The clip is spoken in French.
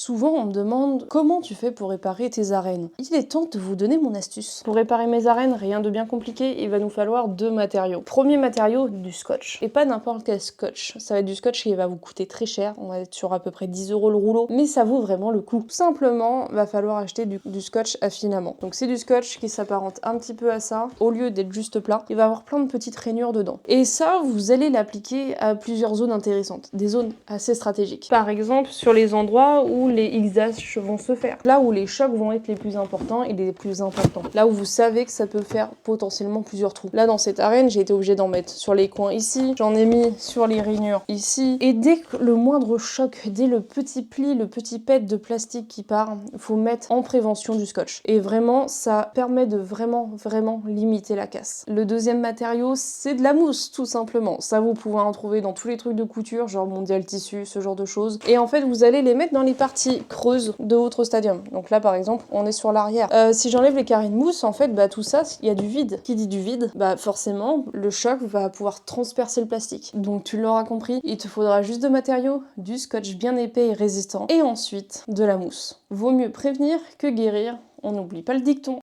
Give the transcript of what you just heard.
Souvent, on me demande comment tu fais pour réparer tes arènes. Il est temps de vous donner mon astuce. Pour réparer mes arènes, rien de bien compliqué, il va nous falloir 2 matériaux. Premier matériau, du scotch. Et pas n'importe quel scotch. Ça va être du scotch qui va vous coûter très cher, on va être sur à peu près 10 € le rouleau, mais ça vaut vraiment le coup. Tout simplement, va falloir acheter du scotch à filament. Donc c'est du scotch qui s'apparente un petit peu à ça. Au lieu d'être juste plat, il va avoir plein de petites rainures dedans. Et ça, vous allez l'appliquer à plusieurs zones intéressantes, des zones assez stratégiques. Par exemple, sur les endroits où les X-dash vont se faire. Là où les chocs vont être les plus importants et les plus importants. Là où vous savez que ça peut faire potentiellement plusieurs trous. Là, dans cette arène, j'ai été obligée d'en mettre sur les coins ici, j'en ai mis sur les rainures ici. Et dès que le moindre choc, dès le petit pli, le petit pet de plastique qui part, il faut mettre en prévention du scotch. Et vraiment, ça permet de vraiment limiter la casse. Le deuxième matériau, c'est de la mousse, tout simplement. Ça, vous pouvez en trouver dans tous les trucs de couture, genre Mondial Tissu, ce genre de choses. Et en fait, vous allez les mettre dans les parties creuses de votre stadium. Donc là, par exemple, on est sur l'arrière. Si j'enlève les carrés de mousse, en fait, bah tout ça, il y a du vide. Qui dit du vide, bah forcément, le choc va pouvoir transpercer le plastique. Donc tu l'auras compris, il te faudra juste 2 matériaux, du scotch bien épais et résistant, et ensuite de la mousse. Vaut mieux prévenir que guérir, on n'oublie pas le dicton.